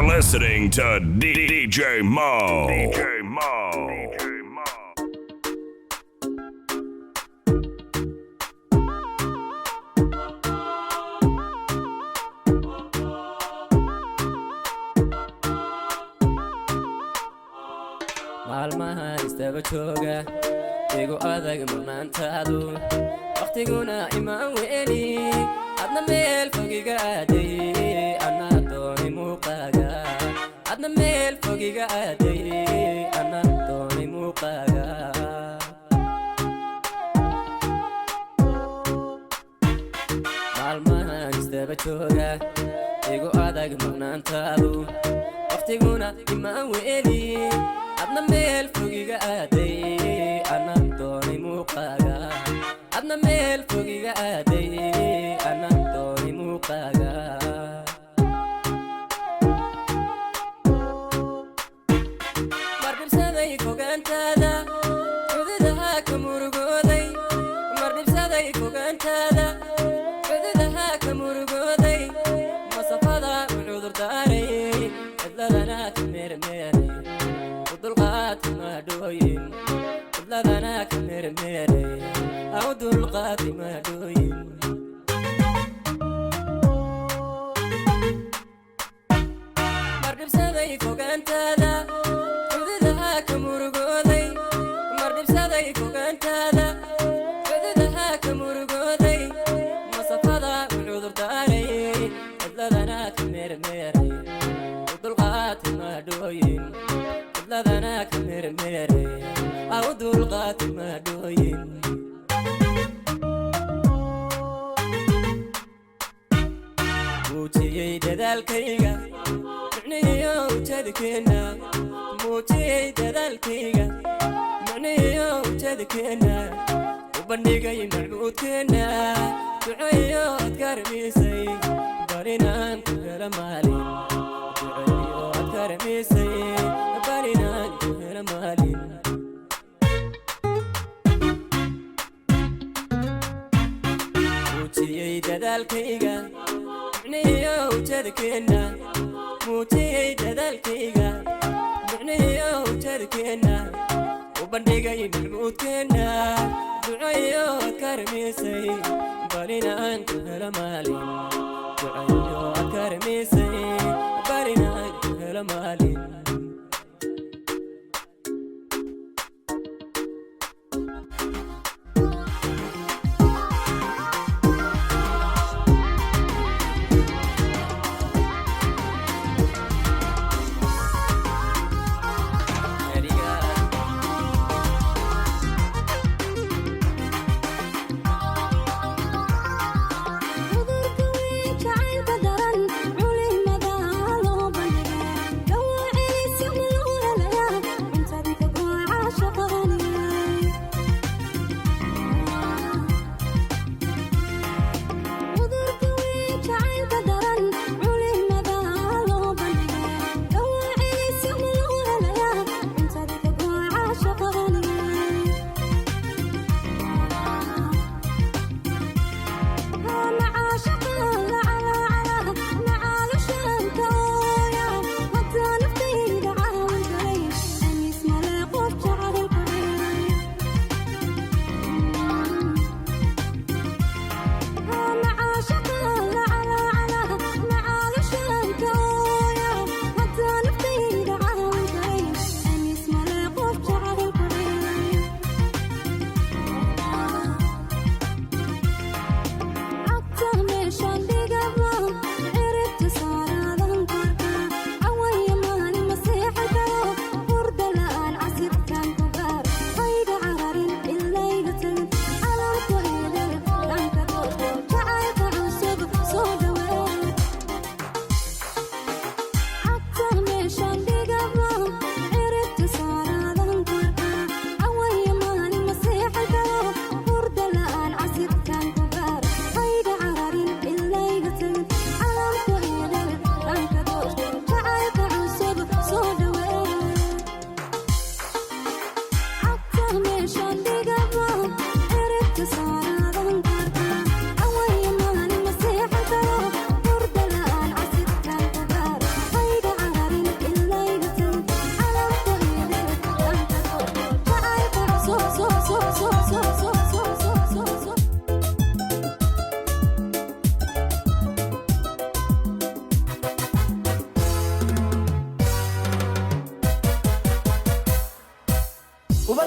listening to DJ Mo. DJ Mo. maalmaha istaba jooga igu adag manaantaadu waqtiguna imaan weeli adna meel fogiga aaday ana doonay muuqaaga adna meel fogiga aaday ana doonay muuqaaga maalmaha istaba jooga igu adag manaantaadu waqtiguna imaan weeli adna meel fogiga aaday ana doonay muuqaaga adna meel fogiga aaday ana doonay muuqaaga mardhibsaday fogaantaada cududaha ka murugooday mardhibsaday fogaantaada cududaha ka murugooday masafada u cudurdaaray cidladana ka meermeeray dulqaati ma dhooyin cidladana ka meermeeray aw dulqaati ma dhooyin mardhibsaday fogaantaada cududaha ka murugooday mardhibsaday fogaantaada cududaha ka murugooday masafada u cudurdaaray cidladana ka meermeeray dulqaati ma dhooyin cidladana ka meermeeray aw dulqaati ma dhooyin muujiyey dadaalkayga micnihiyo ujeedkeena muujiyey dadaalkayga micnihiyo ujeedkeena u bandhigay macbuudkeena duceeyo ad karamisay barinaan ku hela maalin duceeyo ad karamisay barinaan ku hela maalin muujiyey dadaalkayga micnihiyo ujeedkeena muujiyey dadaalkayga micnihiyo ujeedkeena u bandhigay macbuudkeena duceeyo ad karamisay barinaan ku hela maalin duceeyo ad karamisay barinaan ku hela maalin cudurka weyn jacaylka daran culimada loo bandhigay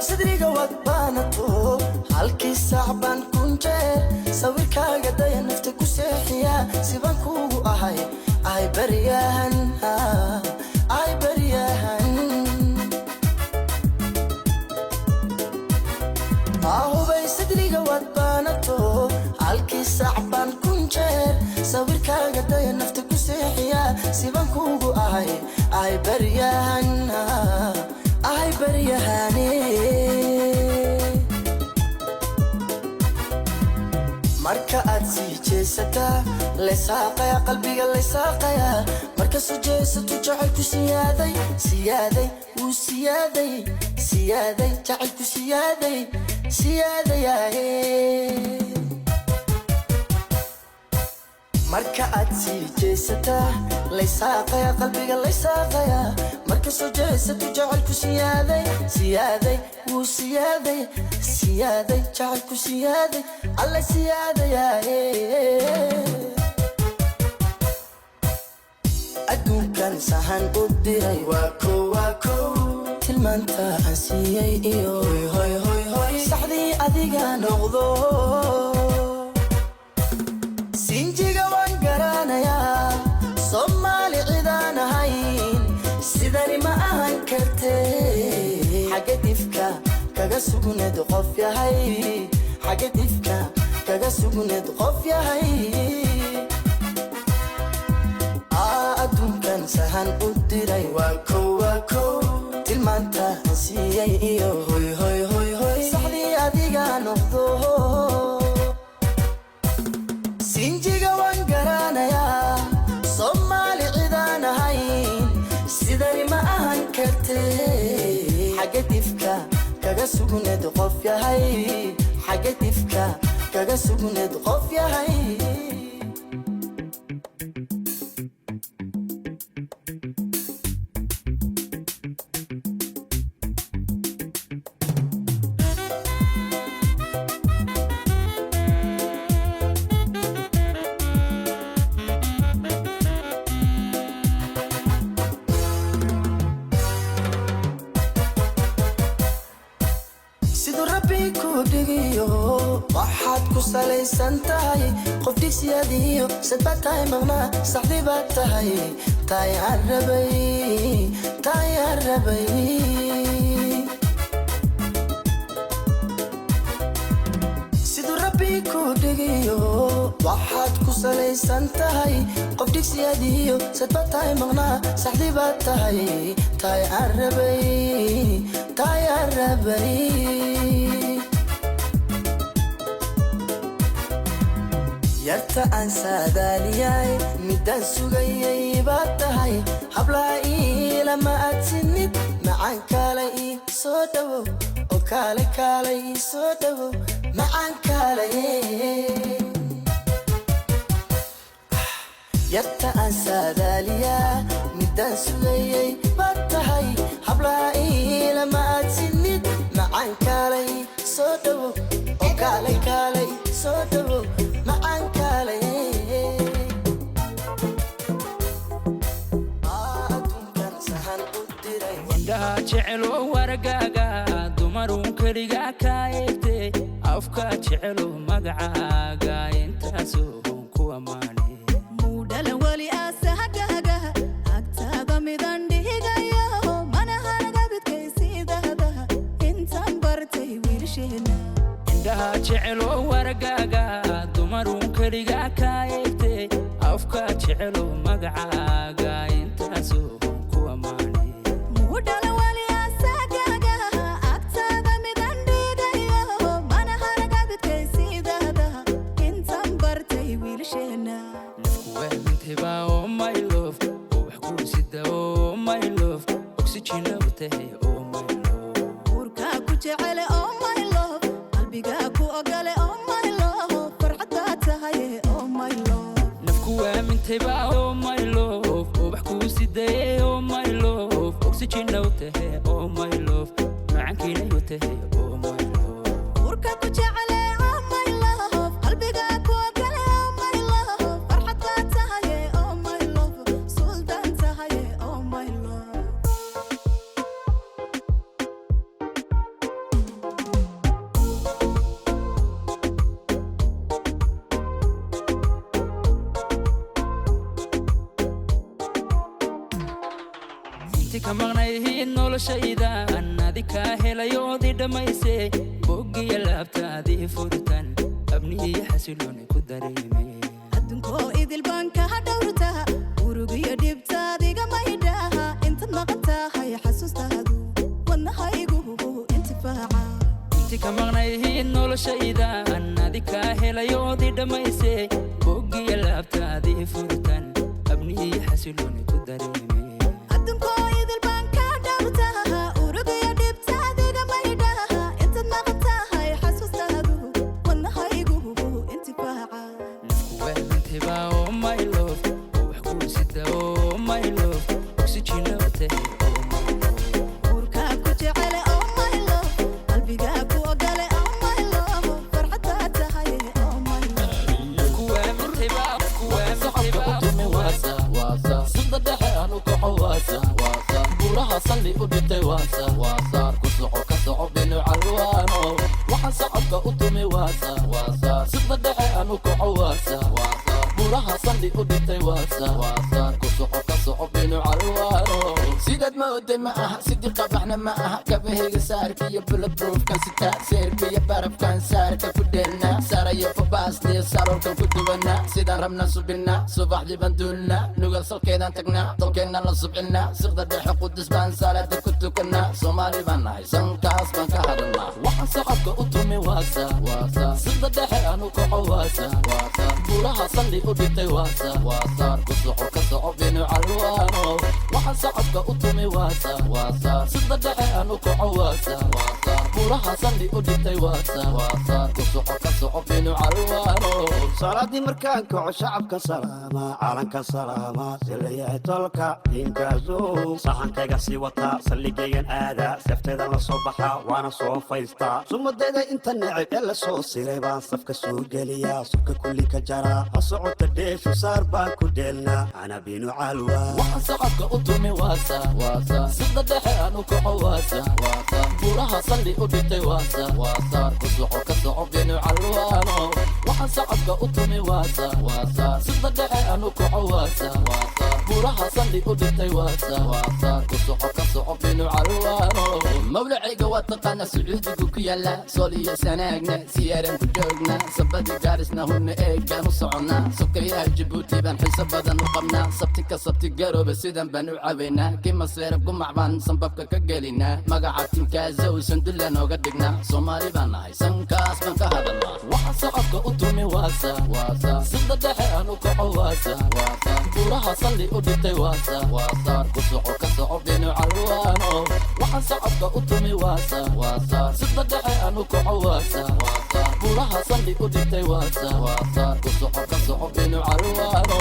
صدري قوات بانتو هالكي صعبان كنجر سويركا قدايا نفتك وسيحيا سيبان كوغو أهي برياهن أهي برياهن أهو بي صدري قوات بانتو هالكي صعبان كنجر سويركا قدايا نفتك وسيحيا سيبان كوغو أهي برياهن أهي برياهني marka aad sii jeesata leesaaqaya qalbiga leesaaqaya marka soo jeesato jacaylku siyaaday siyaaday uu siyaaday siyaaday jacaylku siyaaday siyaadayay marka aad sii jeesata leesaaqaya qalbiga leesaaqaya marka soo jeesato jacaylku siyaaday siyaaday uu siyaaday siyaaday jacaylku siyaaday alla siyaadayay adduunkan sahan u diray waa kow tilmaanta aan siiyey iyo hoy hoy hoy saxdii adiga noqdo sinjiga waan garanayaa Soomaali cidaan ahayn sidani ma ahan kartee xagga difka kaga sugneed qof yahay xagga difka kaga sugneed qof yahay adduunkan sahan u diray waa kow tilmaanta aan siiyey iyo hoy hoy hoy hoy saxdii adiga noqdo sinjiga waan garanayaa Soomaali cidaan ahayn sidani ma ahan kartee xagga difka kaga sugneed qof yahay xagga difka kaga sugneed qof yahay waxaad ku salaysan tahay qof digsiyaadiyo sadba tahay maqna saxdii baad tahay taayaan rabay siduu rabbi ku dhigiyo waxaad ku salaysan tahay qof digsiyaadiyo sadba tahay maqna saxdii baad tahay taayaan rabay yarta aan saadaaliyay midaan sugayay baad tahay hablaa ilama aad sinid macaan kaale ii soo dhawow oo kaale ii soo dhawow macaan kaale yarta aan saadaaliyaa midaan sugayay baad tahay hablaa ilama aad sinid macaan kaale ii soo dhawow oo kaale ii soo dhawow macaan kaale adduunkan sahan u diray indhaha jecelo wargaaga dumarun keliga ka eegtay afka jecelo magacaaga intaasoo ku ammaane muudhala wali aasahagaaga agtaaga midan dhihigayo manahanaga bidkaysiidahda intaan bartay wiilsheena indhaha jecelo wargaaga dumarun keliga ka eegtay afka jecelo magacaaga intaasoo ku ammaane muudhala wali aasahagaaga agtaaga midan dhihigayo manahanaga bidkaysiidahda intaan bartay wiilsheena nafku waamintaba oh my love oo wax ku sida oh my love oxygen u tahay oh my love urka ku jecele oh my love qalbiga ku ogale oh my love farxada tahay oh my love nafku waamintaba oh my love oo wax ku sida oh my love oxygen u tahay oh my love macankina u tahay oh my love urka ku jecele oh my love qalbiga ku ogale oh my love farxada tahay oh my love sultan tahay oh my love inti ka maqnayhiin noloshaydan adika helayoodii dhammaysay boggiya laabtaadii furitan abnihiyo xasilooni ku dareeme adduunkoo idil baan kaha dhowrtaa urugiyo dhibtaadiga maydhaha intaad maqan tahay xasuustaadu wadnahaygu intifaaca inti ka maqnayhiin noloshaydan adika helayoodii dhammaysay boggiya laabtaadii furitan abnihiyo xasilooni ku dareeme adduunkoo idil baan kaha dhowrtaa urugiyo dhibtaadiga maydhaha intaad maqan tahay xasuustaadu wadnahaygu intifaaca kuwaamintiba oh my love oo wax kuu sida oh my love oxygena u tahay oh my love uurkaa ku jecele oh my love qalbigaa ku ogole oh my love farxaddaa tahay oh my love kuwaamintiba utumi waasa waasa sida dhexe anu kaco waasa waasa buraha salli u dhintay waasa waasa ku soco ka soco binu calwaano waxaan sacabka utumi waasa waasa sida dhexe anu kaco waasa waasa buraha salli u dhintay waasa waasa ku soco ka soco binu calwaano sidaad ma oday ma aha sidii qabaxna ma aha kabahayga saarka iyo bulletproofkan sitaa seerka iyo barafkan saarka ku dheelna saarayo fabaasniyo saroolkan ku duwana sidaan rabna subina subaxdii baan duulna nugal salkeedaan tagna dalkeenna la subcina siqda dhexe qudus baan saalaada ku tukana soomaali baan nahay sankaas baan ka hadalnaa waxaan sacabka u tumi waasa waasa siqda dhexe anu kaco waasa waasa buraha salli u dhintay waasa waasa ku soco ka soco binu calwaano waxaan sacabka u tumi waasa waasa siqda dhexe anu kaco waasa waasa buraha salli u dhintay waasa waasa ku soco ka soco binu calwaano salaadii markaan kaco shacabka salaama calanka salaama silayahay tolka diinkaasu saxankayga sii wataa salligaygan aadaa safteedan la soo baxaa waana soo faystaa sumadayda inta neceb ee la soo siray baan safka soo geliyaa subka kulli ka jaraa ha socota dheeshu saar baan ku dheelnaa ana binu calwa waxaan sacabka u tumi waasa waasa sida dhexe anu kaco waasa waasa buraha salli u dhintay waasa waasa ku soco ka soco binu calwaano waxaan sacabka u tumi waasa waasa sida dhexe anu kaco waasa waasa buraha salli u dhintay waasa waasa ku soco ka soco binu calwaano mawlacayga waa taqaana sacuudigu ku yaala sool iyo sanaagna siyaaran ku joogna sabadi gaarisna hurna eegaan u soconnaa sokayaha jabuuti baan xiso badan u qabnaa sabti ka sabti garooba sidan baan u cabaynaa kima seerab gumac baan sanbabka ka gelinaa magaca timkaaza uusan dulla nooga dhignaa soomaali baan nahay sankaas baan ka hadalnaa waxaan sacabka u tumi waasa waasa sida dhexe anu kaco waasa waasa buraha salli u dhintay waasa waasa ku soco ka soco binu calwaano waxaan sacabka u tumi waasa waasa sida dhexe anu kaco waasa waasa buraha salli u dhintay waasa waasa ku soco ka soco binu calwaano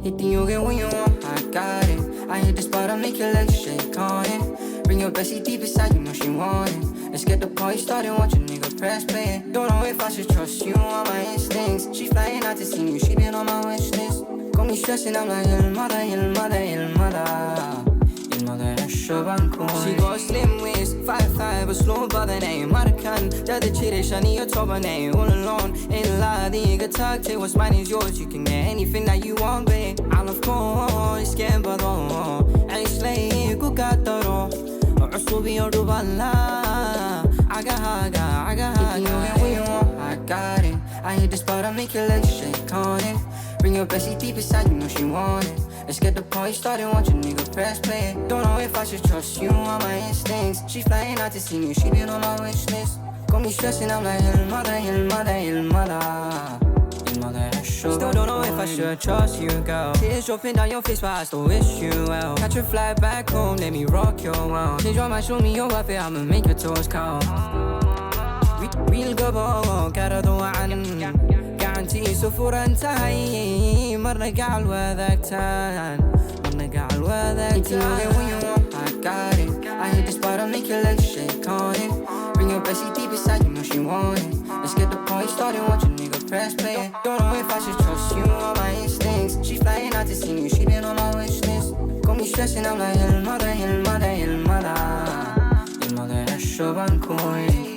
Hitting you again when you want, I got it. I hit the spot, I make your legs shake on it. Bring your bestie deep inside, you know she want it. Let's get the party started, watch a nigga press play. Don't know if I should trust you on my instincts. She flying out to see you, she been on my wish list. Got me stressing, I'm like, el mother, el mother, el mother. El mother, she got a slim waist, 5'5", but slow by the name Markan, the chitty, shiny, your top of name. All alone, ain't a lie, the nigga talk, take what's mine is yours. You can get anything that you want, babe. I'm of course, can't bother. عيش ليك وكتره عصوبي يردبالله عقا when you want, I got it. I hit the spot, I make your legs shake on it. Bring your bestie deep inside, you know she want it. Let's get the party started, watch a nigga press play. Don't know if I should trust you on my instincts. She flying out to see me, she been on my wish list. Got me stressing, I'm like, el mother, el mother, el mother. Still don't know if I should trust you, girl. Tears dropping down your face, but I still wish you well. Catch a flight back home, let me rock your world. Change your mind, show me your wife, I'ma make your toes count. Real قبل كردوا عن قعنتي سفور انتهي مرنا قاع الوذاك تان مرنا قاع الوذاك تان when you want, I got it. I hit the spot, I make your legs shake on it. Bring your bestie deep inside, you know she want it. Let's get the party started, watch a nigga press play. Don't know if I should trust you on my instincts. She flying out to see you, she been on my wish list. Got me stressing, I'm like, el mother, el mother, el mother. El mother, shuban kuy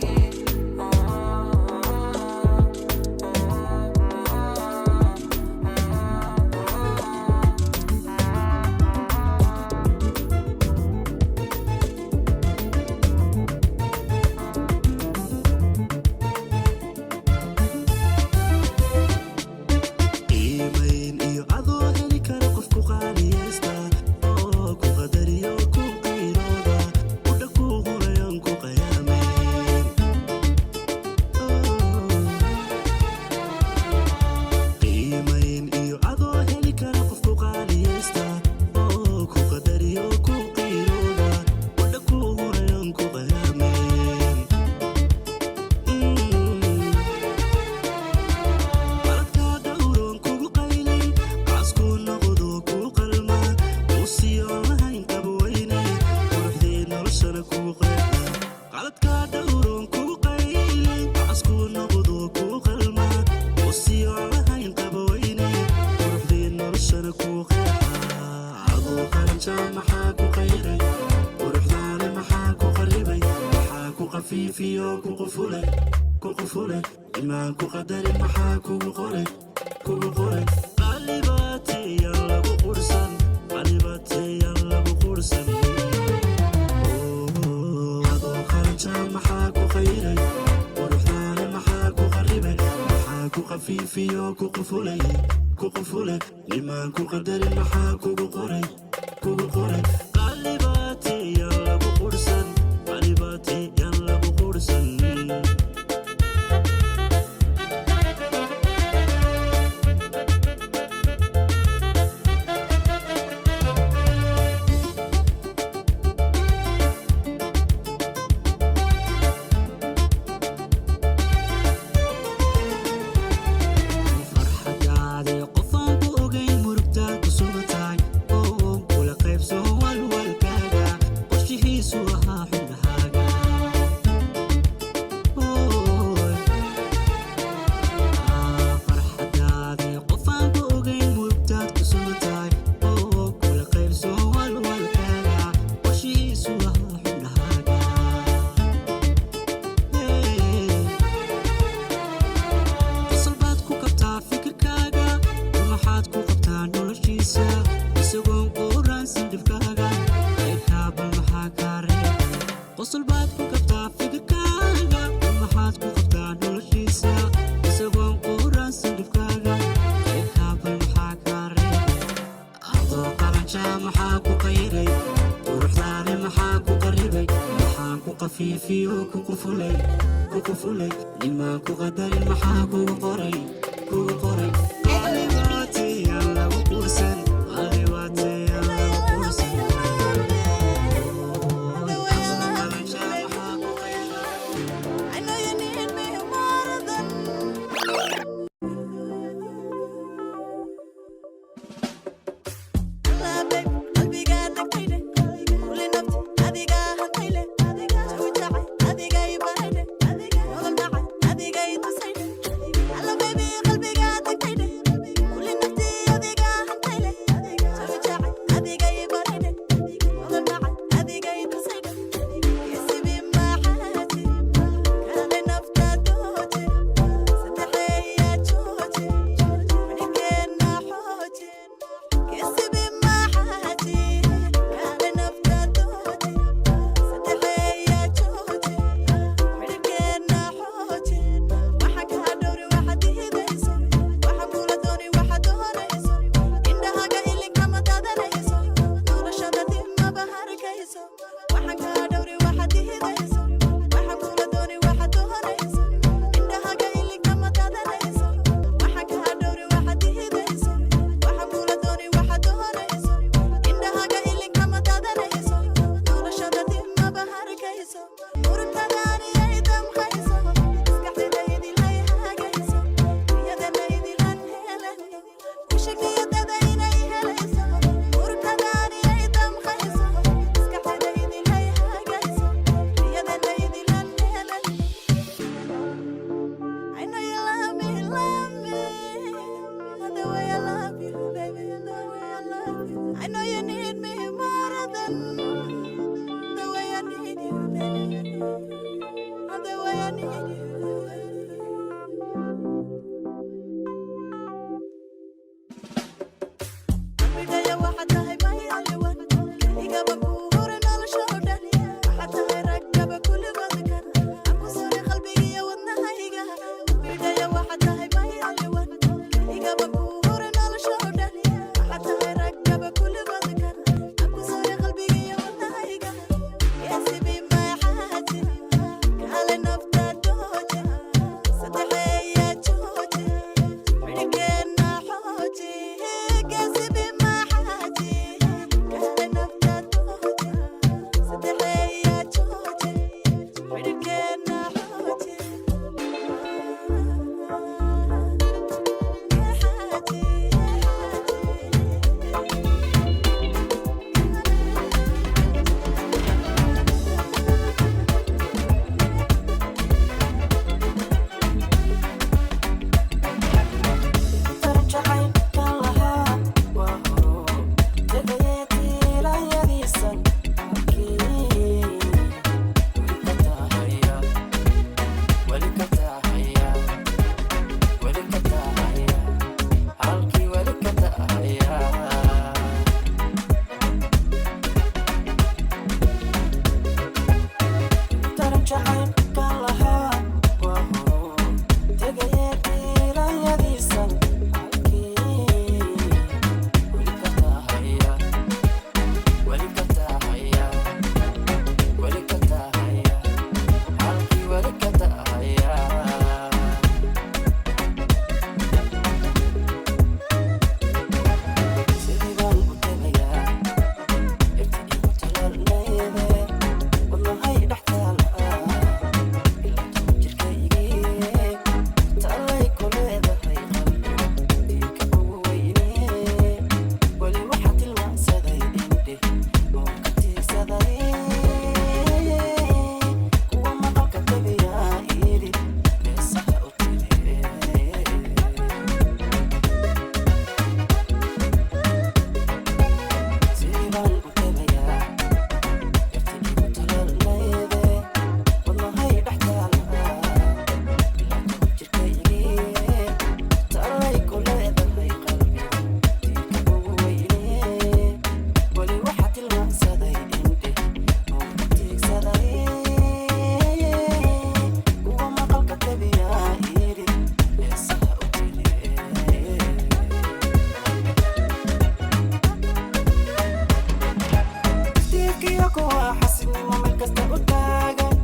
xasidnimo meel kasta u taagan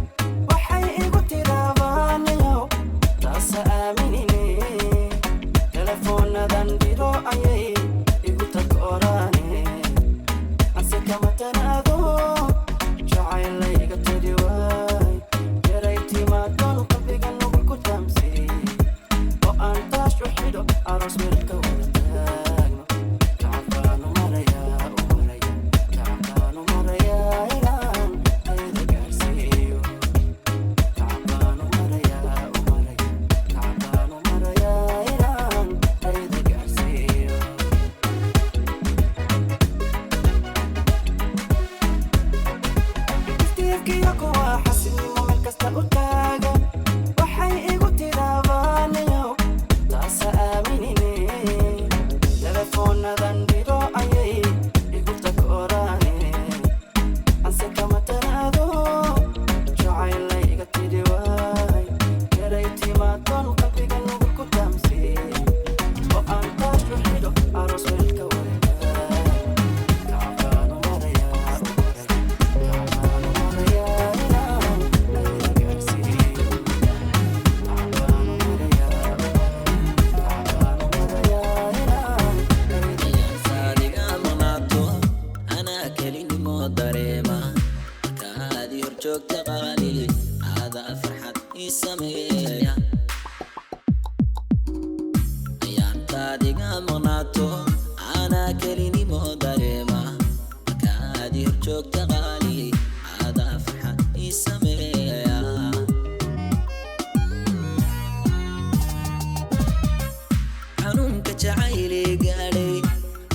waxay igu tiraadaaniyo taasa aaminine telefoonadan diro ayay igu takoorane anse kama tanaado jacaylayga tiri waay yaray timaadon qalbiga nugul ku taamsay oo aan taash u xidho aroos meelka wada taagno tacabaanu marayaa u maraya tacabaanu marayaa inaan ayada gaarsiiyo tacabaanu marayaa u maraya tacabaanu marayaa inaan ayada gaarsiiyo iftiifkiyo kuwa xasidnimo meel kasta u taagan waxay igu tiraadaaniyo taasa aaminine telefoonadan diro ayay igu takoorane anse kama tanaado jacaylayga tiri waay yaray timaadon qalbiga nugul ku taamsay oo aan taash u xidho aroos weelka wareegaa tacabaanu marayaa u maraya tacabaanu marayaa inaan ayada gaarsiiyo tacabaanu marayaa u maraya tacabaanu marayaa inaan ayada saadiga maqnaato anaa kelinimo dareema markaadii hor joogta qaali aadaa farxad ii sameeya ayaantaadiga maqnaato anaa kelinimo dareema markaadii hor joogta qaali aadaa farxad ii sameeya xanuunka jacayli gaadhay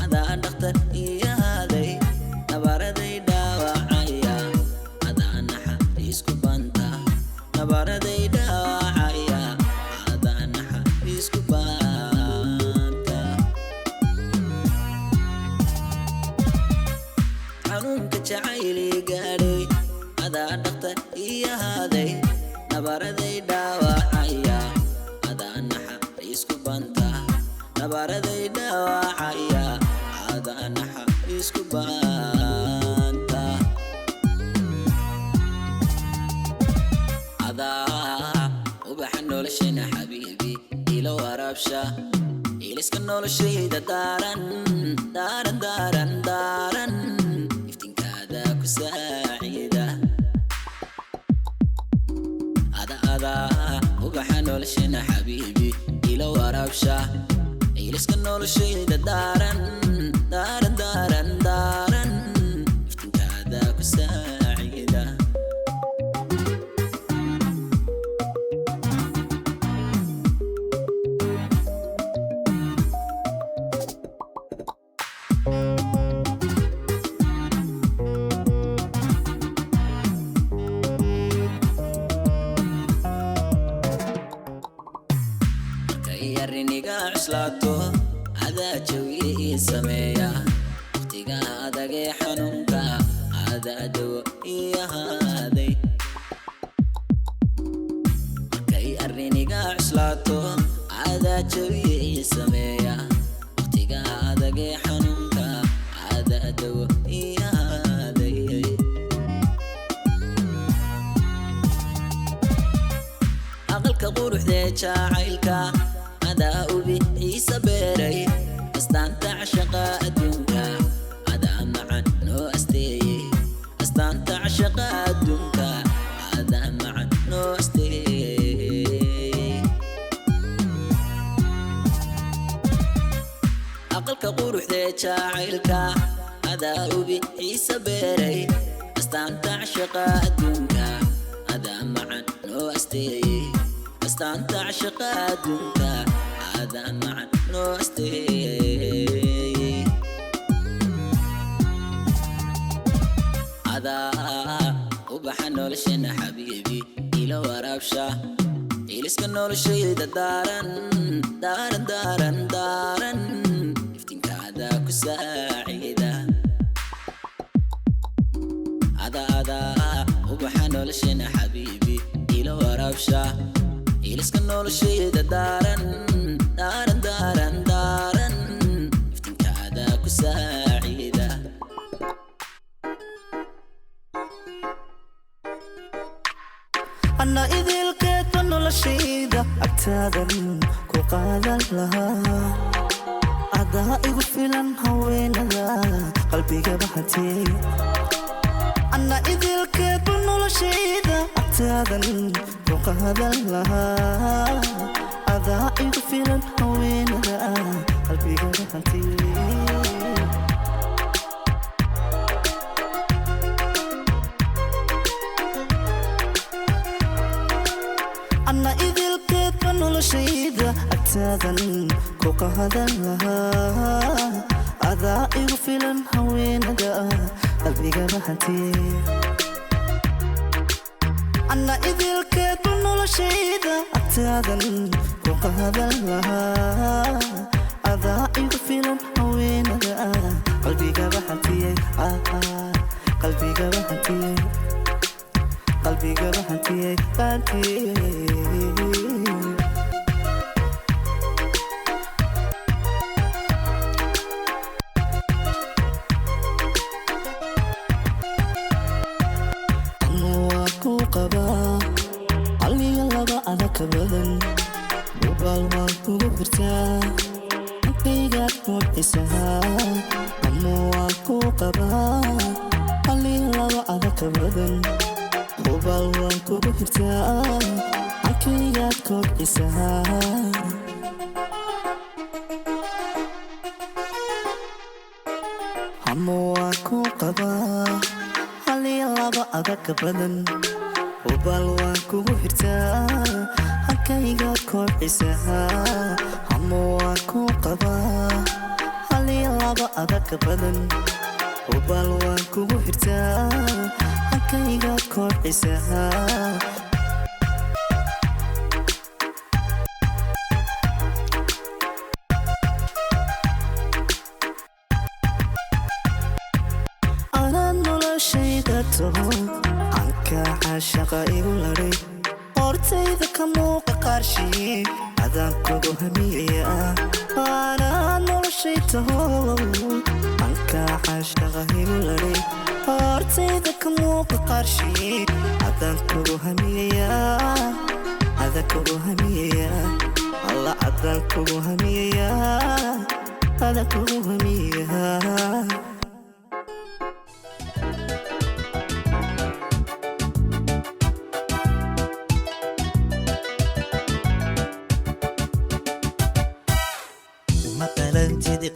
adaan dhakhtar ii ahaaday nabaraday dhaawacaya adaan naxariisku banta nabaraday dhaawacaya adaan naxariisku banta xanuunka jacayli gaadhay adaan dhakhtar ii ahaaday nabaraday dhaawacaya adaan naxariisku banta nabaraday dhaawacaya adaan naxariisku banta adaa ubaxa noloshayna xabiibi ila waraabsha iliska noloshayda daaran daaran daaran daaran iftinkaada ku saacida ada ubaxa noloshayna xabiibi ila waraabsha iliska noloshayda daaran daaran daaran daaran iftinkaada ku saacida markay arriniga cuslaato adaa jawiye ii sameeya waqtiga adagee xanuunka adaa dawo ii ahaaday markay arriniga cuslaato adaa jawiye ii sameeya waqtiga adagee xanuunka adaa dawo ii ahaaday aqalka quruxdee jacaylka adaa ubi ciise beeray astaanta cashaqa adduunka adaa macan noo asteeyey astaanta cashaqa adduunka adaa macan noo asteeyey aqalka quruxdee jacaylka adaa ubi ciise beeray astaanta cashaqa adduunka adaa macan noo asteeyey astaanta cashaqa adduunka adaa macan noo asteeyey adaa ubaxa noloshayna xabiibi ila waraabsha iliska noloshayda daaran daaran daaran daaran iftinkaada ku saacida ada ubaxa noloshayna xabiibi ila waraabsha iliska noloshayda daaran daaran daaran daaran iftinkaada ku saacida أنا إذا لقيت منه الشيدة أكتادن كو قادر لها أدا إغفلن هوين ذا قلبي قبحتي أنا إذا لقيت منه الشيدة أكتادن كو قادر لها أدا إغفلن هوين ذا قلبي قبحتي أنا إذا لقيت منه الشيدة أكتادن كو قادر لها أدا إغفلن هوين ذا قلبي قبحتي أنا إذا لقيت منه الشيدة أكتادن كو قادر لها أدا إغفلن هوين ذا قلبي قبحتي قلبي قبحتي قلبي قبحتي قلبي أمواكو قبا علي اللبا أنا كبدن وبالواكو برتا أنتيقات مبعسها أمواكو قبا علي اللبا أنا كبدن وبالواكو برتا أنتيقات مبعسها أمواكو قبا علي اللبا أنا كبدن وبالواكو برتا أنتيقات مبعسها أمواكو قبا علي اللبا أنا كبدن وبالواكو برتا أنتيقات مبعسها عنك عاشق يقولري أرتيذ كموق قرشي أذاك همية أنا نرشيته عنك عاشق يقولري أرتيذ كموق قرشي أذاك همية أذاك همية الله أذاك همية أذاك همية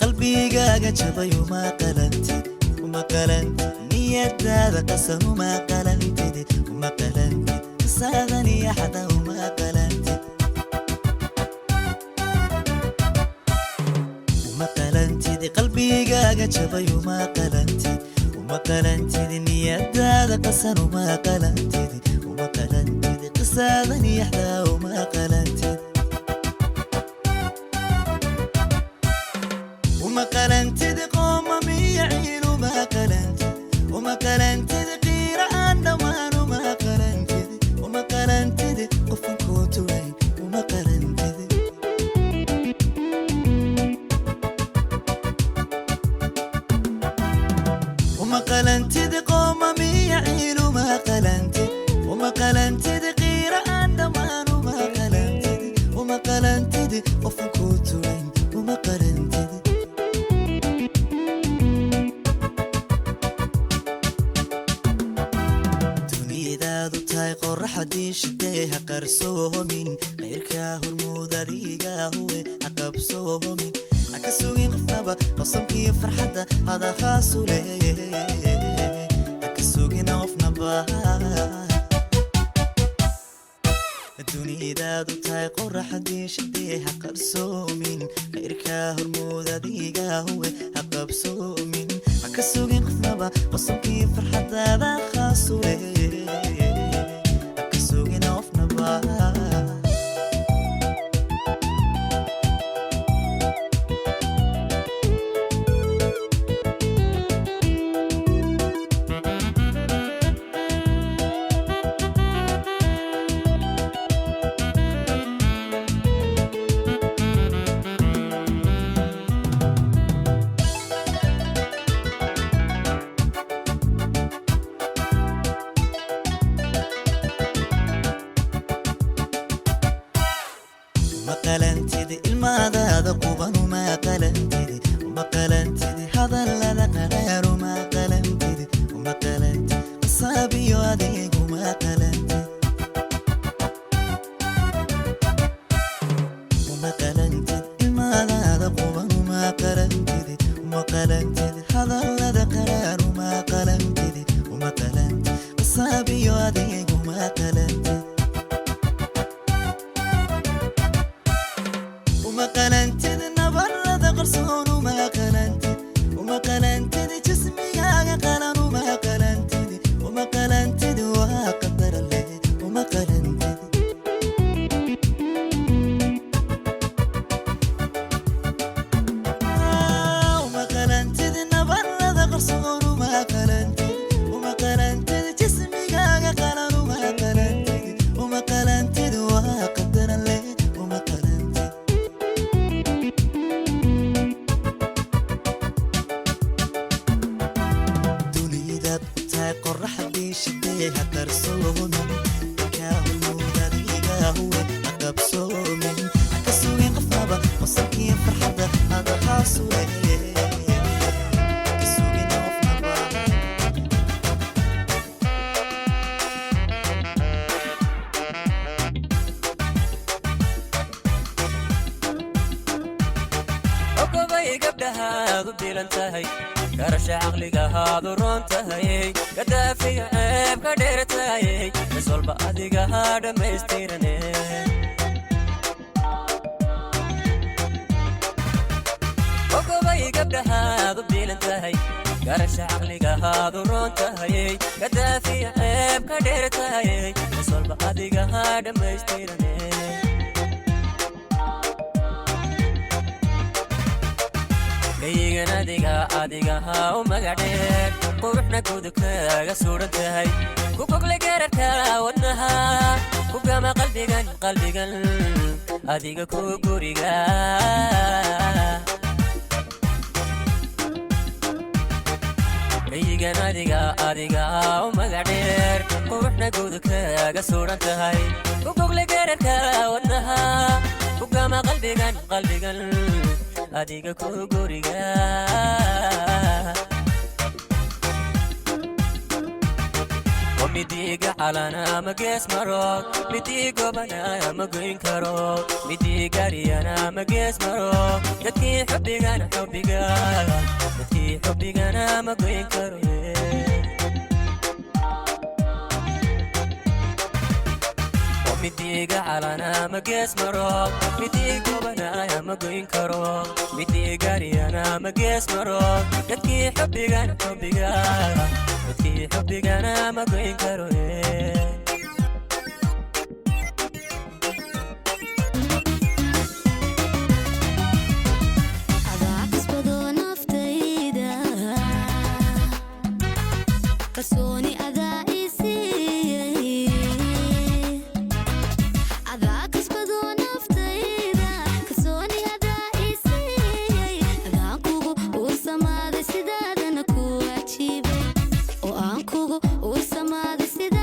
قلبي قاقد شبي وما قلنتي وما قلنتي نية هذا قسم وما قلنتي وما قلنتي قصادني أحدا وما قلنتي وما قلنتي قلبي قاقد شبي وما قلنتي وما قلنتي نية هذا قسم وما قلنتي وما قلنتي قصادني أحدا وما قلنتي وما قلنتي قوم ميعين وما قلنتي وما قلنتي غير أنا وما قلنتي وما قلنتي قفن كوتوين وما قلنتي وما قلنتي قوم ميعين وما قلنتي وما قلنتي غير أنا وما قلنتي وما قلنتي قفن كوتوين وما قلنتي قرحتي شديها قرصوهمين غيرك هرمودا ديقا هو أقبصوهمين أكسوين غفنبا قصمكي فرحة هذا خاصو ليه أكسوين غفنبا الدنيا دادو تاي قرحتي شديها قرصوهمين غيرك هرمودا ديقا هو أقبصوهمين أكسوين غفنبا قصمكي فرحة هذا خاصو ليه وما قلنتدي الماذا ذقوبا وما قلنتدي وما قلنتدي هذا اللي قرار وما قلنتدي وما قلنتدي قصابي واديق وما قلنتدي وما قلنتدي الماذا ذقوبا وما قلنتدي وما قلنتدي هذا اللي قرار وما قلنتدي وما قلنتدي قصابي واديق وما قلنتدي وما قلنتدي نبرد قرصون وما قلنتدي وما قلنتدي جسمي يا قلن وما قلنتدي وما قلنتدي وقدر الله وما قلنتدي وما قلنتدي نبرد قرصون وما قلنتدي وما قلنتدي جسمي يا قلن وما قلنتدي وما قلنتدي وقدر الله وما قلنتدي دنيا تاي قرح دي شديها ترسومن كاهو دقيقة هو أقبسومن أكسوين قفابة وصلكين فرحة هذا خاصوين كسوين وفنبا عقبي قبلها ضدي لانتهي كرش عقلي هذا رونتهي قدافي عيب قدرتهي بس والبعدي هذا ما يستيرني عقبي قبلها ضدي لانتهي كرش عقلي هذا رونتهي قدافي عيب قدرتهي بس والبعدي هذا ما يستيرني كيغن adiga ha u magadheer quruxna gudubkaaga suuran tahay ku kogle gararka wadnaha ku gama qalbigan adiga ku guriga كيغن adiga ha u magadheer quruxna gudubkaaga suuran tahay ku kogle gararka wadnaha ku gama qalbigan adiga ku guriga ومديق على مقيس مروك مديق وبنا مقين كروك مديق أنا مقيس مروك يدكي حبي أنا يدكي حبي أنا مقين كروك مديق على مقيس مروك مديق وبنا مقين كروك مديق أنا مقيس مروك يدكي حبي أنا يدكي حبي أنا مقين كروك كسوني أذائي سي أذاك اسبدو نفتيدا كسوني أذائي سي أذاكوغو ورسما ذي سداد أنا كو أتشيبي وأنكوغو ورسما ذي سداد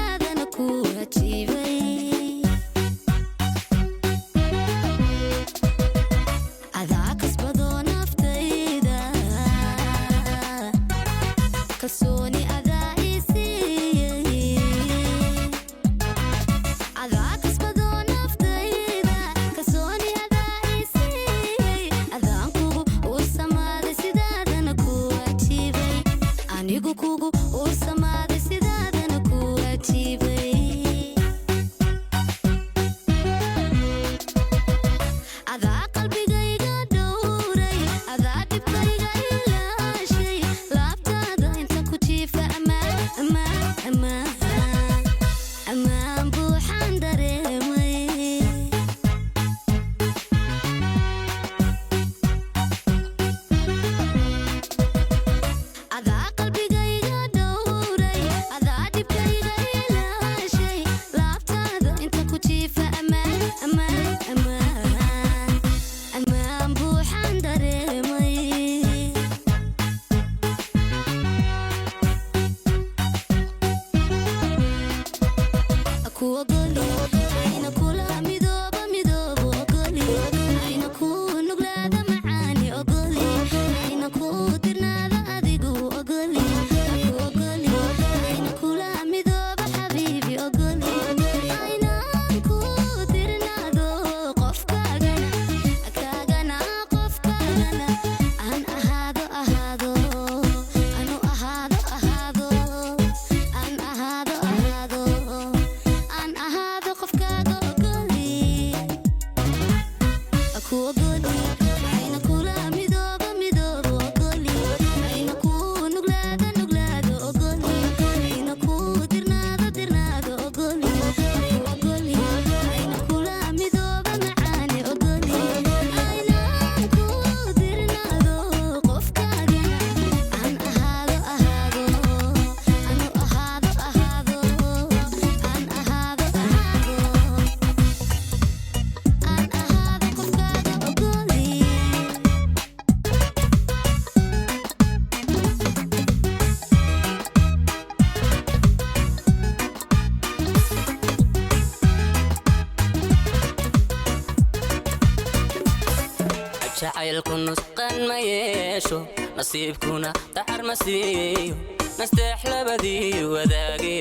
jacaylku nusqan ma yeesho nasiibkuna dacar ma siiyo nasteex labadii wadaage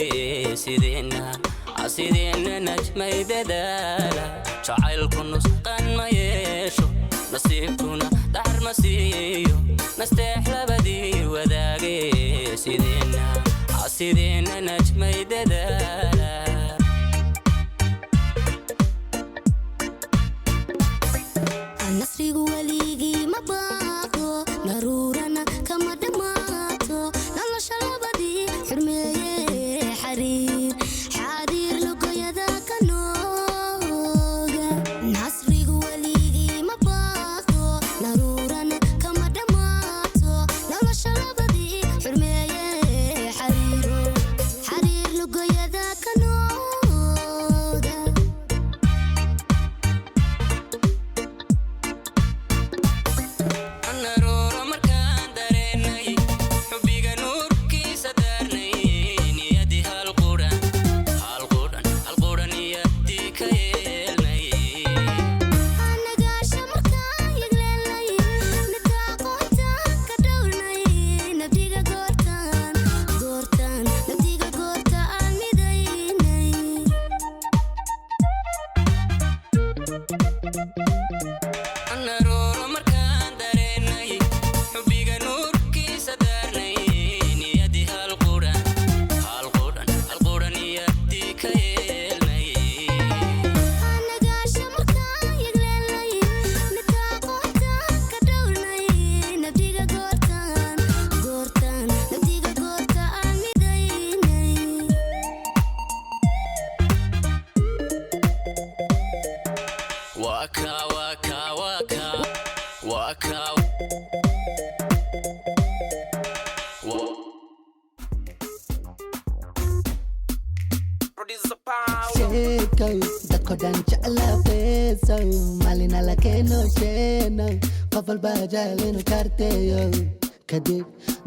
sideenna najmay dadaala jacaylku nusqan ma yeesho nasiibkuna dacar ma siiyo nasteex labadii wadaage sideenna najmay dadaala nasrigu waligii ma baaqo naruurana kama dhammaato nolosha labadii xurmeeye xariir lugoyada ka nooga nasrigu waligii ma baaqo naruurana kama dhammaato nolosha labadii xurmeeye xariir lugoyada ka nooga dadkodan jecla beeso maalin alla keeno sheeno qof walba jecel inuu karteeyo kadib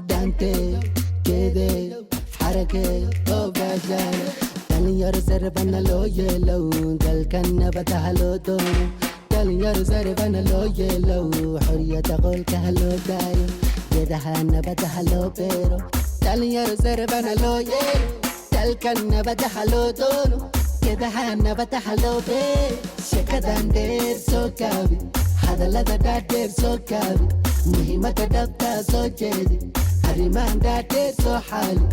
daanteeyo geedeeyo xarakeeyo oo baashayo dhalinyaro sarbana loo yeelow dalkan nabada ha loo doono dhalinyaro sarbana loo yeelow xoriyada qolka ha loo daayo geedaha nabada ha loo beero dhalinyaro sarbana loo yeelo dalkan nabada ha loo doono geedaha nabada ha loo beero sheekadan dheer soo kaabi hadallada dhaadheer soo kaabi muhiimada dhabtaa soo jeedi arrimahan dhaadheer soo xaali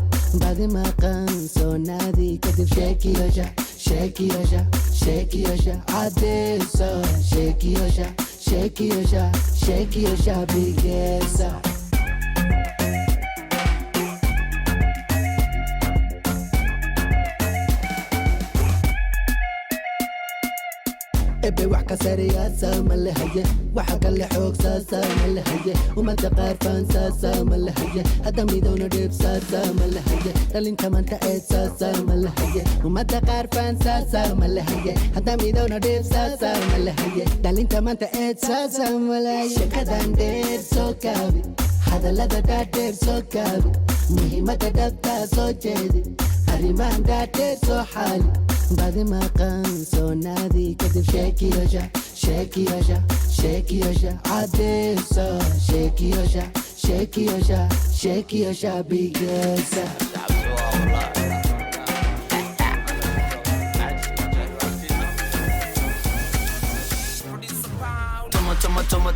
badi maqan soo naadi kadib sheekiyosha cadeesa sheekiyosha bigeesa ebe wax ka sareeyaasa ma lahaye waxa kale xoogsaasa ma lahaye ummadda qaar faansaasa ma lahaye hadda midowna dheebsaasa ma lahaye dhalinta manta eedsaasa ma lahaye ummadda qaar faansaasa ma lahaye hadda midowna dheebsaasa ma lahaye dhalinta manta eedsaasa ma lahaye sheekadan dheer soo kaabi hadallada dhaadheer soo kaabi muhiimada dhabtaa soo jeedi arrimahan dhaadheer soo xaali badi maqan soo naadi kadib sheekiyosha cadeesa sheekiyosha bigeesa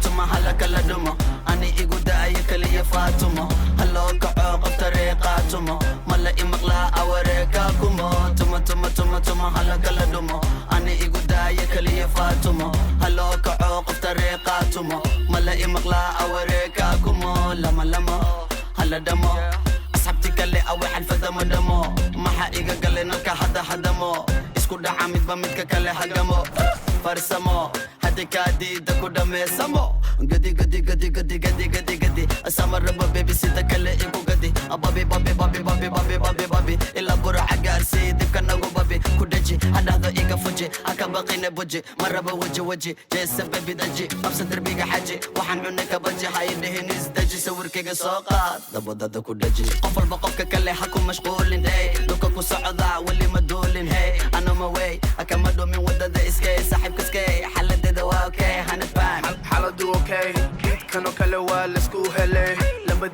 tuma halakala dhumo ani igu da'aya kaliya faatumo haloo kaco qof tariiqaatumo mala imaqlaa awareeka kumo tuma halakala dhumo ani igu da'aya kaliya faatumo haloo kaco qof tariiqaatumo mala imaqlaa awareeka kumo lama hala dhamo asxabti kale awe xalfadama dhamo maxa iga gale nalka hadamo isku dhaca midba midka kale hagamo farsamo hadikaadiida ku dhameysamo gadi asama raba bebi sida kale igu gadi babi ila buraca gaarsii dibka nagu babi ku dhaji hadhahdo iga fuji haka baqine buji maraba weji jeesa bebi daji qabsa derbiga xaji waxaan cunay ka baji hayidhihin isdaji sawirkayga soo qaad dabadada ku dhaji qof walba qofka kale ha ku mashquulin hey dhulka ku socdaa weli ma duulin hey anama wey akama dhumin wadada iskay saaxiibka iskay xaladeeda waa okay hanad baan xaladu okay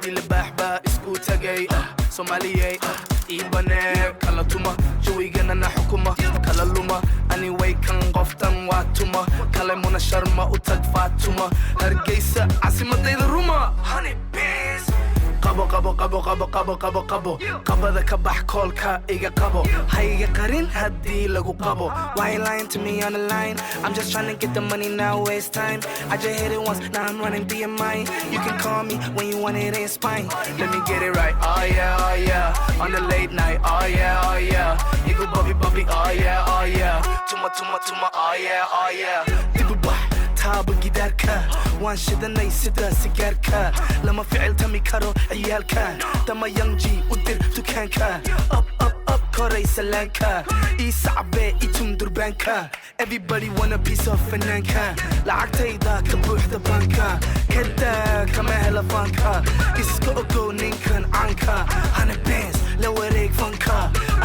labadii libaax baa isku tagay soomaaliyey ii banee kala tuma jawiganana xukuma kala luma anyway kan qoftan waa tuma kale muna sharma u tag faatuma hargeysa caasimadayda ruma honey bees qabo qabo qabo qabo qabo qabo qabo qabada ka bax koolka iga qabo hayga qarin haddii lagu qabo why you lying to me on the line I'm just trying to get the money now waste time I just hit it once now I'm running BMI you can call me when you want it ain't spine let me get it right oh yeah on the late night oh yeah you go bobby bobby oh yeah tuma oh yeah dibu bah taaba gidaarka waan shidanay sida sigaarka lama ficiltami karo ciyaalkan dama yanji u dir dukaanka up koray salaanka ii sacbee ii tumdurbaanka everybody want a piece of fanaanka lacagtayda ka buuxda baanka kadaa kama hela faanka iska ogow ninkan caanka hana beens la wareeg fanka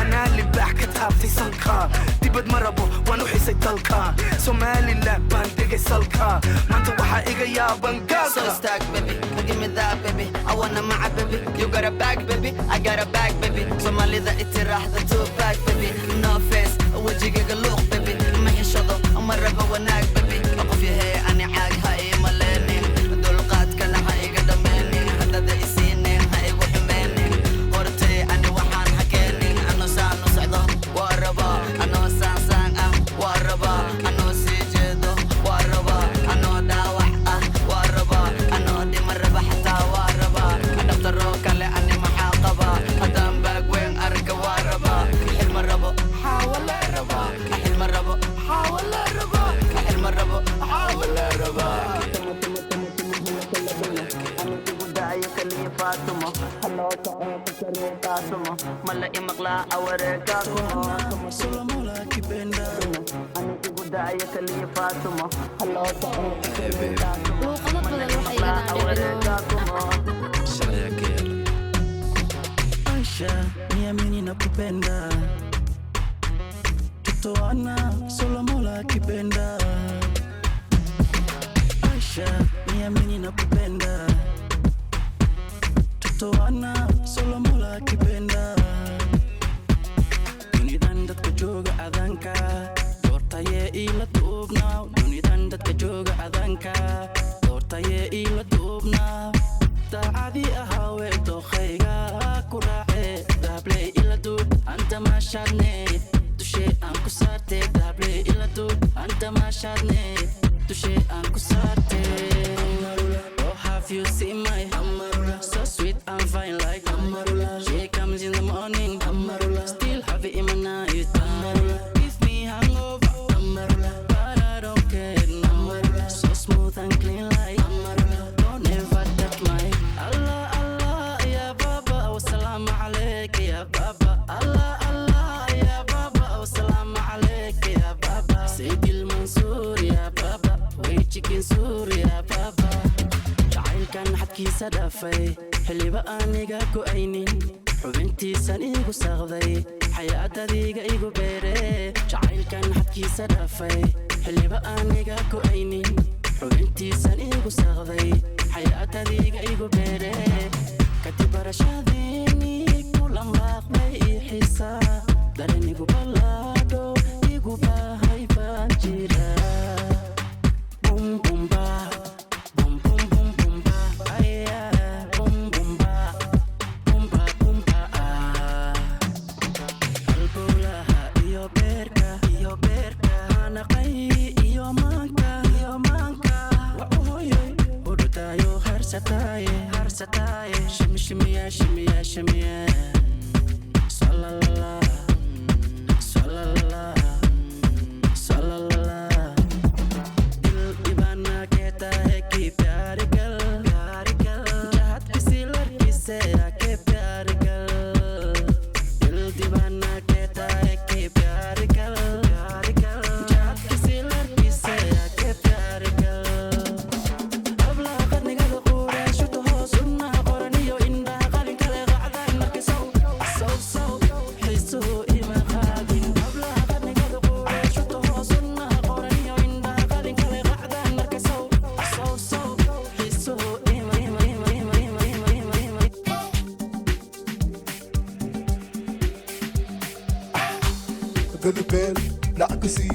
anaa libaax ka taabtay sanka dibad ma rabo waan u xisay dalka somaliland baan dhigay salka maanta waxaa iga yaaban gaalka So stack baby, give me that baby I wanna my baby, you got a bag baby I got a bag baby Somalida itirah the two bag baby No face, wajigaga look baby ma hishado, ama raba wanaag baby Aqof yahay ani caag ha ii maleenin dulqaadkana ha iga dhameenin haddada isiinin ha igu xumeenin hortay ani waxaan hakeenin anoo saan u socdo waa rabaa anoo saan ah waa rabaa anoo sii jeedo waa rabaa anoo dhaawac ah waa rabaa anoo dhima raba xataa waa rabaa dhabtaroo kale ani maxaa qabaa haddaan baag weyn arka waa rabaa xilma rabo xaawala rabaa xilma rabo xaawala rabaa xilma rabo xaawala rabaa faatumo haloo socoo kasaree qaatumo mala imaqlaa awareegaakumo sulamola kibenda ani igu daayo kaliya faatumo haloo socoo kasaree qaatumo mala imaqlaa awareegaakumo Aisha niamini nakupenda tutoana sulamola kibenda Aisha niamini nakupenda toana solo mola kibenda dunidan dadka jooga adanka doortaye ila duubna dunidan dadka jooga adanka doortaye ila duubna daacadi ahaawe dookhayga ku raace daabley ila duub anta maashadne dushe aan ku saarte daabley ila duub anta maashadne dushe aan ku saarte oh have you seen my Amarula so sweet I'm fine like Amarula she comes in the morning Amarula still have it in my night Amarula give me hangover Amarula but I don't care Amarula so smooth and clean like Amarula don't ever touch my Allah Allah ya baba wassalam alayk ya baba Allah Allah ya baba wassalam alayk ya baba Sayyidil Mansour ya baba way chicken sur ya baba kan xadkiisa dhaafay xiliba aaniga ku aynin xubintiisan igu saaqday xayaatadiiga igu beere jacaylkan xadkiisa dhaafay xiliba aaniga ku aynin xubintiisan igu saaqday xayaatadiiga igu beere kadib barashadeeni kulan baaqbay ii xiisaa darenigu ballaadho igu baahay baan jira bumbumba harsataye shimishimiya shimiya shimiya salala salala salala dil ibana kehta hai ki pyar gal jahat kisi ladki se aake pyar gal dil divana kehta hai ki pyar gal jahat kisi ladki se aake pyar gal so قلبين لعكسي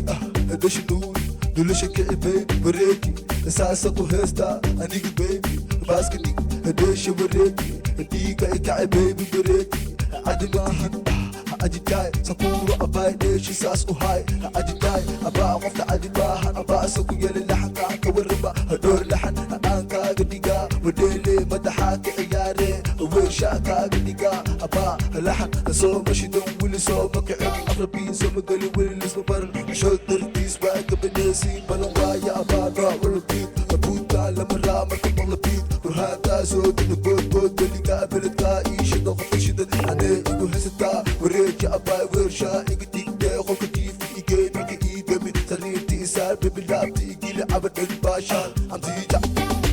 دش نور دولش كعبين بريكي ساسة هستا أنيق بيبي باسكني دش بريكي ديكا إكع بيبي بريكي عدمتي أجداي سكورو أباي ديش ساس وهاي أجداي أبا غفت عدباها أبا سكو يلي لحن كاكا والربا هدور لحن أنكا قدقا وديلي مدحاك عياري ويرشاكا قدقا أبا لحن سو مشي دولي سو مكعب أقربين سو مقلي ولي اسم برن شو ترتيس باك بنيسي بلنوايا أبا قا والبيت أبوتا لمرا مركب البيت وهاتا سود نبوت بوت اللي قابلت كاي شدو غفل شدد عني إيقو هستا وريك أباي ورشا إيقتيك دي خوك تيفي إيقيني كإيدمي سريرتي إسار بيبي لابتي إيقيلي عبد الباشان أمتيجا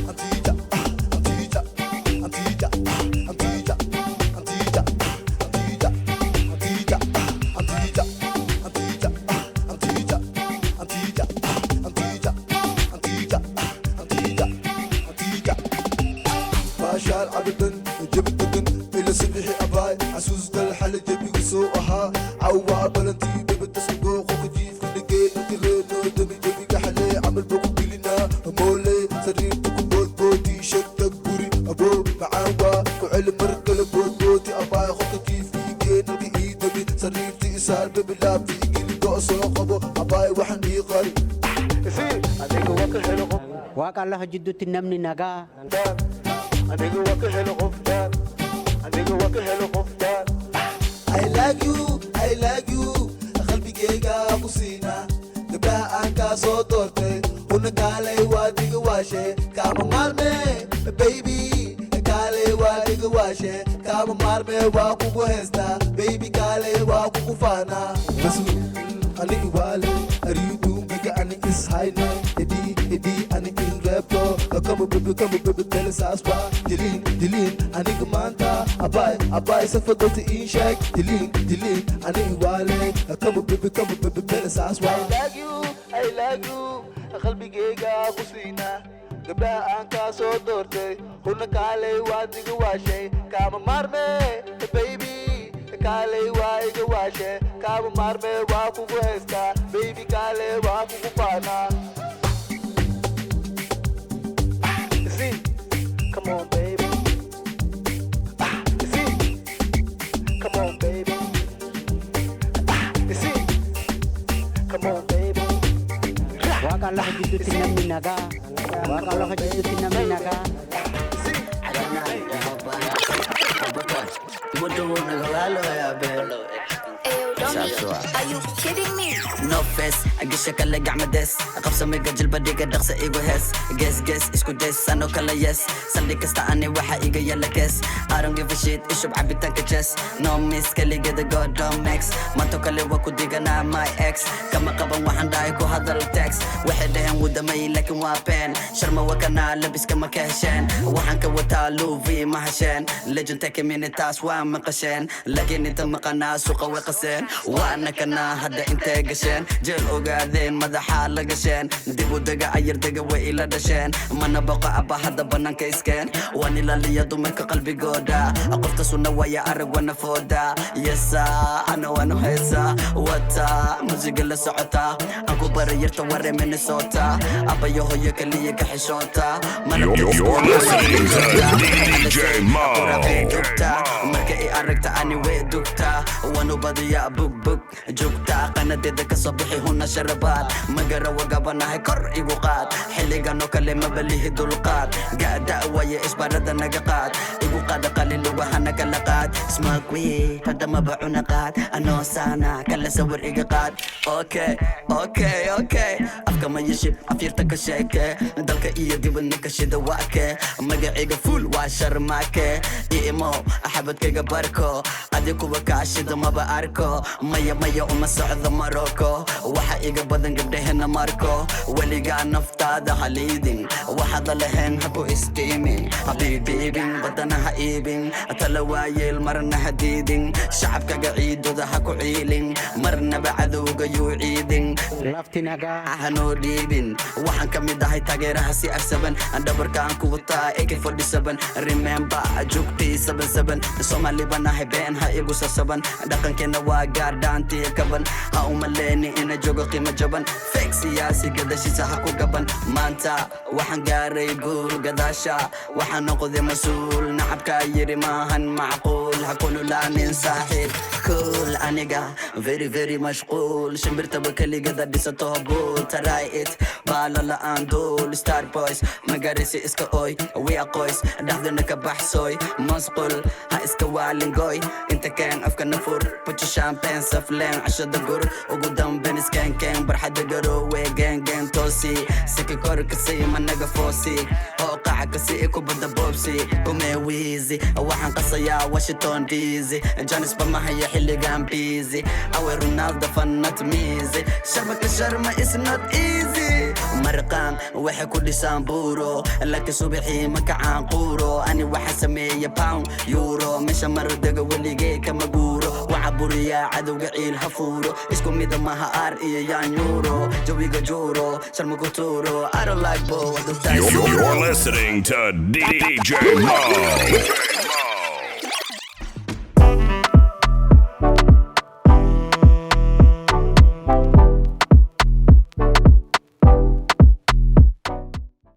أمتيجا أمتيجا أمتيجا أمتيجا أمتيجا أمتيجا أمتيجا أمتيجا أمتيجا أمتيجا أمتيجا أمتيجا أمتيجا أمتيجا أمتيجا باشان عبدن جبتن إلى سبحي أباي عسوس دالحل جبي وسوقها عوا بلنتي دبت تسبوق وكجيف كل جيل نتغير دمي جبي كحلي عمل بوكو كلنا مولي سرير بوكو بوت بوتي شدك بوري أبو معاوا وعلم مركل بوت بوتي أباي خوك كيف يجي نلقي دمي سريرتي إسال ببلابتي يجيلي قوسو قبو أباي وحني غالي يصير أديك وكل هلقف واقع الله جدو تنمني نقا أديك وكل هلقف أديك وكل هلقف I like you قلبي جيجا بوسينا قبلها أنكا صوتورتي ونكالي واديك واشي كاما مارمي بيبي كالي واديك واشي كاما مارمي واكوكو هستا بيبي كالي واكوكو فانا بسو أني والي أريدو بيجا أني إس هاينا إدي أني إن رابطو كم بيبي تلس أسوا دلين أني كمانتا أباي سفدوتي إن شاك دلين أني والي كم بيبي تلس أسوا I like you قلبي جيجا بوسينا قبلها أنكا صوتورتي ونكالي واديك واشي كاما مارمي بيبي كالي وايك واشي كاما مارمي واكوكو هستا بيبي كالي واكوكو فانا See, come on baby See, come on baby See, come on baby واقع الله جدو تنمني نقا واقع الله جدو تنمني نقا Are you kidding me? No face أجيشك اللي قاع مدس قبسة ميجا جلبة ديجا دغسة إيجو هس جس إسكو ديس أنا كلا يس سلي كستاني وحا إيجا يلا كس I don't give a shit إيشو بعبي تانك جس No miss كلي جدا God don't mix ما توكلي وكو ديجا نا my ex كما قبا وحن دايكو هذا التكس واحد دهن ودمي لكن وابين شرمة وكنا لبس كما كهشان وحن كوتا لوفي ما هشان لجن تاكي من التاس وام قشان لكن انت مقنا سوق وقسين وانا كنا هدا انت قشان جيل اوغادين مدحا لقشان ديبو دقا عير دقا وإلا دشان مانا بقى أبا هدا بنان كيسكين واني لالي دومك قلبي قودا أقفت سنة ويا أرق وانا فودا يسا أنا وانا هيسا وتا موزيق اللي سعوتا أنكو برير توري من صوتا أبا يوهو يكلي كحشوتا You're listening to DJ Mo. مركي أرقت أني ويدوكتا وانو بديا بوك جوكتا قنا ديدك صبحي هنا شربات مقرا وقابنا هاي كر إيقوقات حلي قانو كلمة بليه دولقات قاعدة ويا إش برد نقاقات إيقوقات قليل وحنا كلقات اسمك وي هذا ما بعونقات أنو سانا كلا سور إيقاقات أوكي أفكا ما يشب أفيرتك الشيكي دالك إيا دي ونك شدواكي مقعيق فول واشر ماكي إيمو أحبتك باركو أديكو وكاشد ما بأركو ميا وما سعود ماروكو waxa iga badan gabdhahena marko waliga naftaada halidin waxa lehen haku istimin habibin badana ha ibin atalawaayel marna hadidin shacabka gaciidooda ha ku ciilin marna bacadowga yuu ciidin laftinaga ahano dhiibin waxaan ka mid ahay taageeraha si arsaban dhabarkaan ku wataa AK47 remember jugti 77 Somali banahay been ha igu sasaban dhaqankeena waa ciyaar dhaantii kaban ha u maleeni ina joogo qiimo jaban fake siyaasi gadashiisa ha ku gaban maanta waxaan gaaray guul gadaasha waxaan noqday mas-uul nacabkaa yiri maahan macquul ha kululaanin saaxiib cool aniga very very mashquul shimbirtaba keligada dhisato buul try it baala la'aan duul star boys magarisi iska oy wiya qoys dhaxdana ka baxsooy masqul ha iska waalingoy inta keen afka nafur puti champagne safleen cashada gur ugu damben iskeenkeen barxada garoowe geengen toosi siki korkasi managa foosi oo qaca kasi kubada boobsi kumee wiizi waxaan qasayaa washington dc janis bamahaya xilligan busy awe ronaldo fanat miisi shabaka sharma is not easy marqaan waxay ku dhisaan buuro laakiin subaxii ma kacaan quuro ani waxa sameeya pound euro meesha mardaga weligay kama guuro waxa buriyaa cadowga ciil ha fuuro isku mida maha ar iyo yaanyuuro jawiga juuro sharma ku tuuro I don't like bo You're listening to DJ Mo.